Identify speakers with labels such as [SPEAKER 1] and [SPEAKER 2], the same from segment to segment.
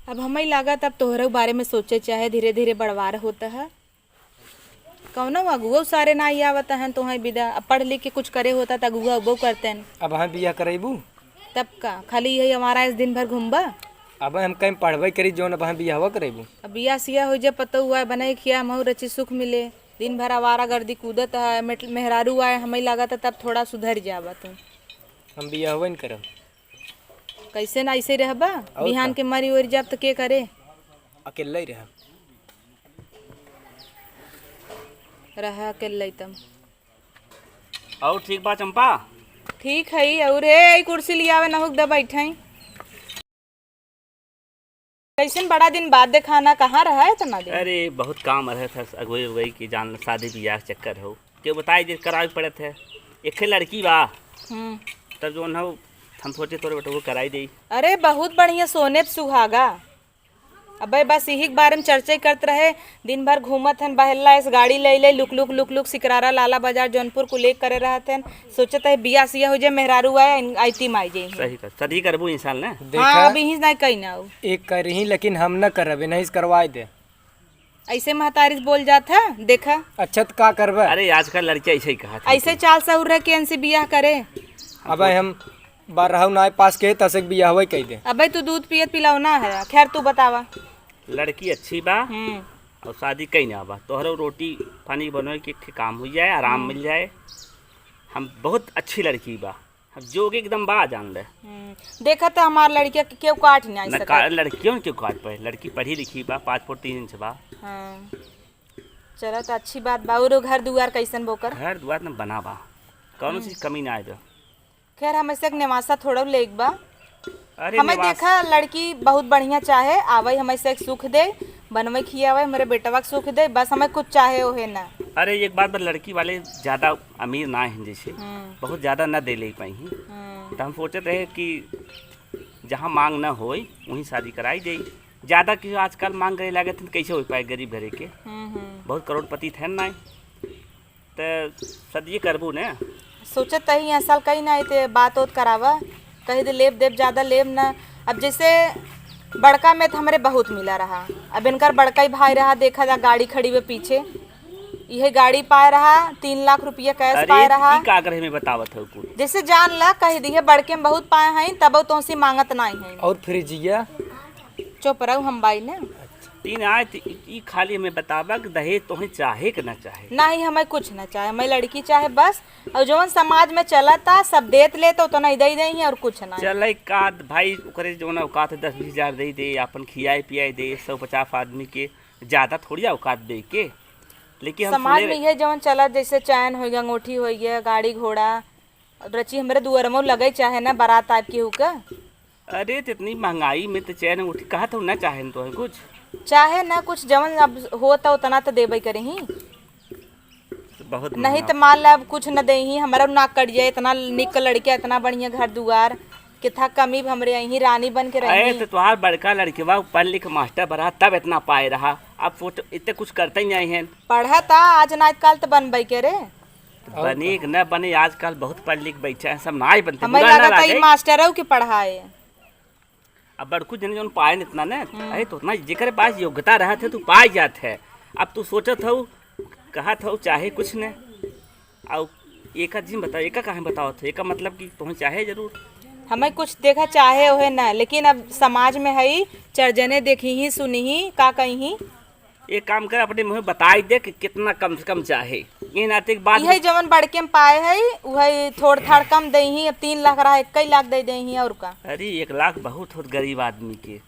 [SPEAKER 1] अब हमें लागत अब तोहरे बारे में सोचे चाहे धीरे धीरे बढ़वार होता है। कौनो अगुओ सारे ना ही आवत हैं तोहें विदा। अब पढ़ लिख के कुछ करे होता तो अगुआ उगो करते हैं।
[SPEAKER 2] अब हम बियाह करेबू
[SPEAKER 1] तब का खाली यही हमारा इस दिन भर घूमबा।
[SPEAKER 2] अब हम कहीं पढ़बे करी जो अब हम बियाहवा करेबू।
[SPEAKER 1] अब बिया सिया हो जाए पता हुआ है बने खिया महू रची सुख मिले। दिन भर आवारा गर्दी कूदत है मेहरारू आए हमें लागत है तब थोड़ा सुधर जावा तुम।
[SPEAKER 2] हम बियाहवा नहीं करब।
[SPEAKER 1] कैसे ना ऐसे रहबा बिहान के मरी ओर जाब तो के करे।
[SPEAKER 2] अकेला ही रह
[SPEAKER 1] रहा अकेले तुम।
[SPEAKER 3] और ठीक बा चंपा।
[SPEAKER 1] ठीक है और ए कुर्सी लिया आवे नहुक द बैठाई। कैसन बड़ा दिन बाद देखाना कहाँ रहा है इतना दिन।
[SPEAKER 3] अरे बहुत काम रहे था अगुई उगई की जान शादी ब्याह के चक्कर हो क्यों बताई दे करावे पड़े थे। एक लड़की बा तब जो न हम सोचे तोरे बेटे वो कराई दे।
[SPEAKER 1] अरे बहुत बढ़िया सोने पे सुहागा। अबे बस यही के बारे में चर्चा करते रहे। दिन भर घूमत हन बहला इस गाड़ी ले ले लुक लुक लुक लुक सिकरारा लाला बाजार जौनपुर को लेक करे रहते हैं। सोचते है बिया सिया हो जाए मेहरारू आए आईती माई जाए।
[SPEAKER 3] सही कर सदी करबू इंसान ने।
[SPEAKER 1] हाँ अभी ही नहीं कहीं ना
[SPEAKER 2] एक कर ही लेकिन हम न करब नहीं करवाए दे।
[SPEAKER 1] ऐसे महतारी बोल जाता देखा।
[SPEAKER 2] अच्छा तो का करबे।
[SPEAKER 3] अरे आजकल लड़के ऐसे ही कहा
[SPEAKER 1] ऐसे चाल सहूर रह के इनसे बियाह करे।
[SPEAKER 2] अब हम बारह ना पास के तसक बियाहवा कह दे।
[SPEAKER 1] अबे तू दूध पियत पिलाओ ना है खैर तू बतावा।
[SPEAKER 3] लड़की अच्छी बा और शादी कहीं ना बा तोहरो रोटी पानी बनवे के काम हो जाए आराम मिल जाए। हम बहुत अच्छी लड़की बा हम जो के एकदम बा जान ले।
[SPEAKER 1] देखा तो हमार लड़किया के क्यों काट नहीं सका।
[SPEAKER 3] लड़कियों क्यों काट पाए लड़की पढ़ी लिखी बा 5 फुट 3 इंच बा।
[SPEAKER 1] हाँ चलो तो अच्छी बात बा। और घर दुआर कैसन बोकर
[SPEAKER 3] घर दुआर न बना बा कौन चीज कमी ना आए।
[SPEAKER 1] खैर हमें से निवासा थोड़ा लेक बा।
[SPEAKER 3] अरे
[SPEAKER 1] हमें देखा लड़की बहुत बढ़िया चाहे आवे हमें से सुख दे बनवे खियावे मेरे बेटवा के सुख दे बस हमें कुछ चाहे हो है ना।
[SPEAKER 3] अरे एक बात लड़की वाले ज्यादा अमीर ना है जैसे बहुत ज्यादा ना दे ले पाई तो हम सोचते रहे कि जहाँ मांग ना हो वहीं शादी कराई दे। ज्यादा कि आजकल मांग करे लगे तो कैसे हो पाए गरीब घरे के बहुत करोड़पति थे ना तो सदिए करबू ने।
[SPEAKER 1] सोचत ही यहाँ साल कहीं ना थे बात वोत करावा कहीं दे लेब देव ज्यादा लेब ना। अब जैसे बड़का में तो हमारे बहुत मिला रहा। अब इनकर बड़का ही भाई रहा देखा जा गाड़ी खड़ी हुए पीछे यह गाड़ी पाए रहा 3 लाख रुपया कैश पाए रहा।
[SPEAKER 3] कागज में बतावत हो
[SPEAKER 1] जैसे जान ला कह दिए बड़के में बहुत पाए हैं तब तो से मांगत नहीं है।
[SPEAKER 2] और फ्रिजिया
[SPEAKER 1] चुप रहो हम बाई ने
[SPEAKER 3] 3 आए ई खाली हमें बतावा कि दहेज तुम्हें चाहे कि ना चाहे।
[SPEAKER 1] नहीं हमें कुछ ना चाहे हमें लड़की चाहे बस। और जो समाज में चला था सब देत ले तो नहीं दे दे और कुछ ना
[SPEAKER 3] चल का भाई ओकरे जो ना औकात 10-20 हजार दे दे अपन खियाए पियाए दे 150 आदमी के ज्यादा थोड़ी औकात दे के। लेकिन
[SPEAKER 1] समाज में यह जवन चला जैसे चैन हो गया अंगूठी हो गया गाड़ी घोड़ा रची हमारे दुआर में लगे चाहे ना बारात आप की हुका।
[SPEAKER 3] अरे तो इतनी महंगाई में तो चैन अंगूठी कहा तो ना चाहे तो है कुछ
[SPEAKER 1] चाहे ना कुछ जवन अब होता उतना तो देबे करे ही
[SPEAKER 3] बहुत
[SPEAKER 1] नहीं तो मान ला अब कुछ न दे ही हमारा नाक कट जाए इतना निक लड़के इतना बढ़िया घर दुआर कितना कमी हमरे यही रानी बन के रही।
[SPEAKER 3] तो तुम्हार बड़का लड़के बा पढ़ लिख मास्टर बना तब इतना पाए रहा अब फोटो इतने कुछ करते ही नहीं है।
[SPEAKER 1] पढ़ा था आज ना आजकल तो बनबे के रे
[SPEAKER 3] बने न बने आजकल बहुत पढ़ लिख बैठे हैं सब ना ही बनते
[SPEAKER 1] हमें लगा था मास्टरों की पढ़ाए।
[SPEAKER 3] अब बड़कू जन जो पाए इतना न अरे तो उतना जेकर पास योग्यता रहा थे तू पाए जात है। अब तू सोचत हो कहा था चाहे कुछ न और एक जी बताओ एक कहाँ बताओ थे एक मतलब कि तुम्हें चाहे जरूर
[SPEAKER 1] हमें कुछ देखा चाहे हो है ना। लेकिन अब समाज में है चर्जने देखी ही सुनी ही का कहीं ही
[SPEAKER 3] एक काम कर अपने मुँह बताई दे कि कितना कम से कम चाहे ये नाते बात
[SPEAKER 1] यही जवन बड़के में पाए है वही थोड़ थाड़ कम दे ही। अब 3 लाख रहा 1 लाख दे ही और का।
[SPEAKER 3] अरे 1 लाख बहुत होत गरीब आदमी के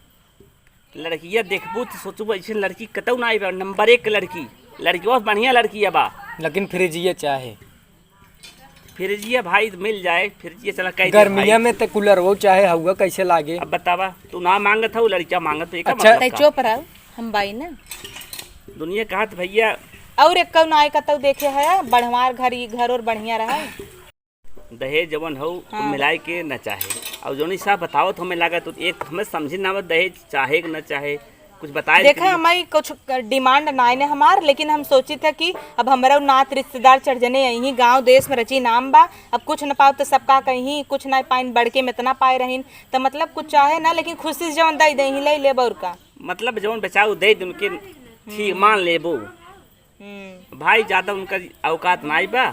[SPEAKER 3] लड़कियाँ देखबू तो सोचबू ऐसे लड़की कतौ ना आई नंबर 1 लड़की बहुत बढ़िया लड़की है बा।
[SPEAKER 2] लेकिन फ्रिजिया चाहे
[SPEAKER 3] फ्रिजिया भाई मिल जाए फ्रिजिया चला कहीं
[SPEAKER 2] गर्मिया में तो कूलर वो चाहे हुआ कैसे लागे।
[SPEAKER 3] अब बतावा तू ना मांगत हो लड़कियाँ मांगत तो
[SPEAKER 2] अच्छा
[SPEAKER 1] चुप रहो हम बाई ना
[SPEAKER 3] दुनिया कहा भैया
[SPEAKER 1] और एक नाय का तो देखे है बढ़वार घर और बढ़िया रहा
[SPEAKER 3] दहेज जवन हो मिलाई के न चाहे और जो नहीं साहब बताओ तो हमें लगा तो एक हमें समझी ना दहेज चाहे कि न चाहे कुछ बताए
[SPEAKER 1] देखा हमारी कुछ डिमांड ना ने हमार, लेकिन हम सोची था कि अब हमारा नात रिश्तेदार चढ़ जने यही गांव देश में रची नाम बा, अब कुछ न पाओ तो सबका कहीं कुछ ना पाइन बड़के में इतना पाए रहीन, तो मतलब कुछ चाहे ना, लेकिन खुशी से जवन दई दही ले ले बउर का
[SPEAKER 3] मतलब जौन बचाओ दे दे उनके ठीक मान लेबो भाई, ज्यादा उनका औकात नाई बा,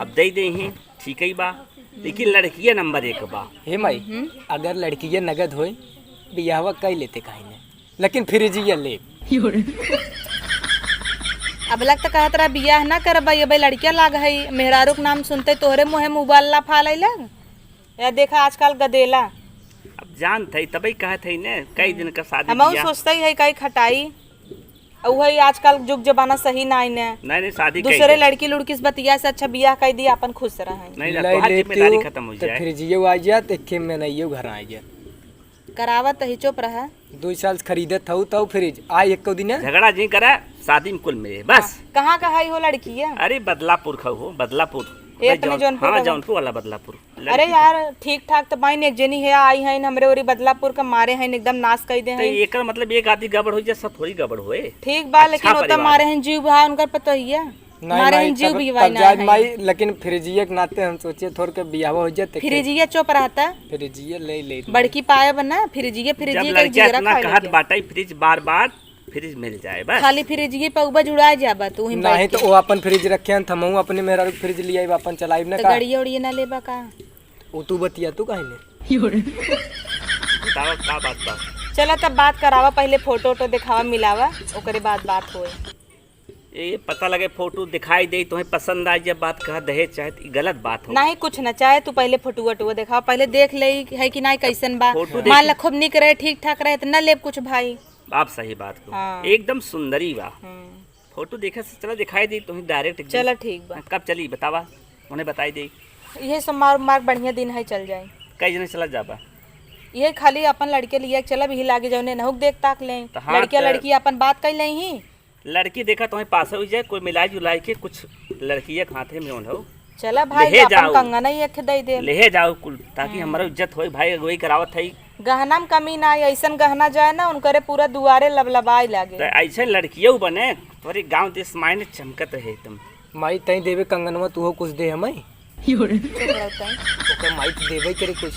[SPEAKER 3] अब दे दे ही ठीक ही बा, लेकिन लड़किया नंबर 1 बा।
[SPEAKER 2] हे माई अगर लड़की नगद होई बियाहवा कई लेते काहे ने, लेकिन फ्रिजिया ले
[SPEAKER 1] अब लगता कहत रहा बियाह ना कर भाई, अब लड़किया लाग है मेहरारू के नाम सुनते तोहरे मुँह मुबाला फाल लग, या देखा आजकल गदेला,
[SPEAKER 3] अब जान थे तभी कहत है ने कई दिन का शादी
[SPEAKER 1] हम सोचते ही है कई खटाई, और वही आजकल जुग जमाना सही ना ने,
[SPEAKER 3] नहीं शादी
[SPEAKER 1] दूसरे लड़की लुड़की से बतिया से अच्छा बियाह कर दिया अपन खुश रहे,
[SPEAKER 3] नहीं ना तो जिम्मेदारी खत्म हो जाए,
[SPEAKER 2] फ्रिजियो आ जा देखे में नहीं घर आ जा
[SPEAKER 1] करावत ही चुप रहा
[SPEAKER 2] 2 साल खरीदे थऊ तो फ्रिज आ एक को दिन
[SPEAKER 3] झगड़ा जी करा शादी में कुल में बस।
[SPEAKER 1] कहाँ कहाँ हो लड़की है?
[SPEAKER 3] अरे बदलापुर हो बदलापुर,
[SPEAKER 1] हाँ
[SPEAKER 3] जौनपुर वाला बदलापुर।
[SPEAKER 1] अरे यार ठीक ठाक तो माइन एक जनी है आई है हमरे ओरी बदलापुर का मारे हैं एकदम नाश कर दे हैं,
[SPEAKER 3] एक मतलब एक आदमी गड़बड़ हो जाए सब थोड़ी गड़बड़ होए,
[SPEAKER 1] ठीक बा लेकिन वो तो मारे हैं जीव भा उनका पता ही है, मारे हैं जीव भी भाई ना
[SPEAKER 2] माई, लेकिन फ्रिजिया के नाते हम सोचे थोड़ के बियाह हो जाते,
[SPEAKER 1] फ्रिजिया चुप रहता,
[SPEAKER 2] फ्रिजिया ले
[SPEAKER 1] बड़की पाए बना फ्रिजिया का जीरा
[SPEAKER 3] कहत बाटा फ्रिज बार फ्रिज मिल जाए बस,
[SPEAKER 1] खाली फ्रिजिए पे उबा जुड़ा जाबा तू ही
[SPEAKER 2] नहीं तो वो अपन फ्रिज रखे हैं थमऊ अपने मेरा फ्रिज लिया अपन चलाइब ना,
[SPEAKER 1] गड़िया उड़िया ना लेबा का
[SPEAKER 2] वो तू बतिया तू काहे ने
[SPEAKER 3] बताओ का बात बा।
[SPEAKER 1] चला तब बात करावा, पहले फोटो वोटो दिखावा मिलावा ओकरे बाद बात होए,
[SPEAKER 3] ये पता लगे फोटो दिखाई दे तुम्हें पसंद आई, जब बात कहा दहेज चाहे तो गलत बात हो,
[SPEAKER 1] नहीं कुछ न चाहे तू पहले फोटो वोटो दिखावा, पहले देख ले है कि नहीं कैसन बा, मान ला खूब निक रहे ठीक ठाक रहे तो न ले कुछ भाई,
[SPEAKER 3] आप सही बात को
[SPEAKER 1] हाँ।
[SPEAKER 3] एकदम सुंदरी बा, फोटो देखा से चला दिखाई दी तुम्हें डायरेक्ट,
[SPEAKER 1] चला ठीक बा,
[SPEAKER 3] कब चली बतावा उन्हें बताई दे,
[SPEAKER 1] ये सब मार बढ़िया दिन है चल जाए,
[SPEAKER 3] कई जने चला जाबा,
[SPEAKER 1] ये खाली अपन लड़के लिया चला भी लागे जाने नहुक देख ताक ले,
[SPEAKER 3] हाँ,
[SPEAKER 1] लड़किया लड़की अपन बात कर ले ही,
[SPEAKER 3] लड़की देखा तुम्हें पास हो जाए कोई मिलाई जुलाई के कुछ लड़किया हाथे में हो,
[SPEAKER 1] चला भाई अपन कंगना ही एक दे दे,
[SPEAKER 3] ले जाओ कुल ताकि हमारा इज्जत होई भाई, वही करावत है,
[SPEAKER 1] गहना में कमी ना आई, ऐसा गहना जाए ना उनकरे पूरा दुआरे लबलबाई लागे,
[SPEAKER 3] तो ऐसे लड़कियों बने तुम्हारे गांव देश मायने चमकत रहे तुम,
[SPEAKER 2] माई तई देवे कंगनवा तू हो कुछ दे हमें
[SPEAKER 1] चुप
[SPEAKER 2] माई तो देवे करे कुछ,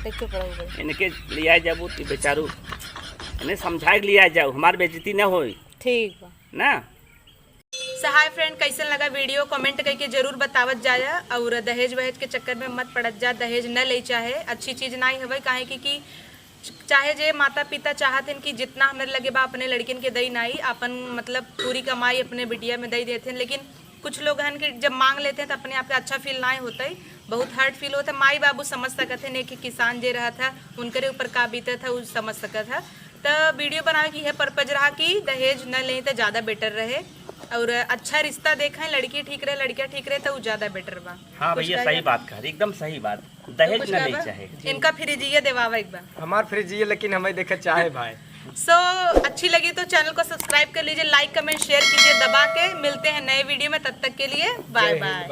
[SPEAKER 1] रहो
[SPEAKER 3] इनके लिया जाबो तो बेचारू इन्हें समझाए लिया जाओ, हमारी बेइज्जती न होई
[SPEAKER 1] ठीक बा
[SPEAKER 3] ना।
[SPEAKER 1] हाय फ्रेंड कैसन लगा वीडियो कमेंट करके जरूर बतावत जाया, और दहेज वहेज के चक्कर में मत पड़त जा, दहेज न ले चाहे अच्छी चीज़ ना ही हवे, काहे कि चाहे जे माता पिता चाहते कि जितना हमारे लगे बा अपने लड़किन के दई नाई अपन मतलब पूरी कमाई अपने बिटिया में दई देते हैं, लेकिन कुछ लोग हैं कि जब मांग लेते हैं तो अपने आप के अच्छा फील ना होता है, बहुत हर्ट फील होता है, माई बाबू समझ सकते हैं कि किसान जे रहा था उनके ऊपर का बीता था वो समझ सका था, तो वीडियो बनाने की यह पर्पज रहा कि दहेज न लें तो ज़्यादा बेटर रहे, और अच्छा रिश्ता देखें, लड़की ठीक रहे लड़किया ठीक रहे तो वो ज़्यादा बेटर बा।
[SPEAKER 3] हाँ भैया सही बात कर, एकदम सही बात, दहेज न ले चाहे,
[SPEAKER 1] इनका फ्रिजिया देवावा एक बार,
[SPEAKER 2] हमार फ्रिजिया लेकिन हमें देखे चाहे भाई।
[SPEAKER 1] अच्छी लगी तो चैनल को सब्सक्राइब कर लीजिए, लाइक कमेंट शेयर कीजिए दबा के, मिलते हैं नए वीडियो में, तब तक के लिए बाय बाय।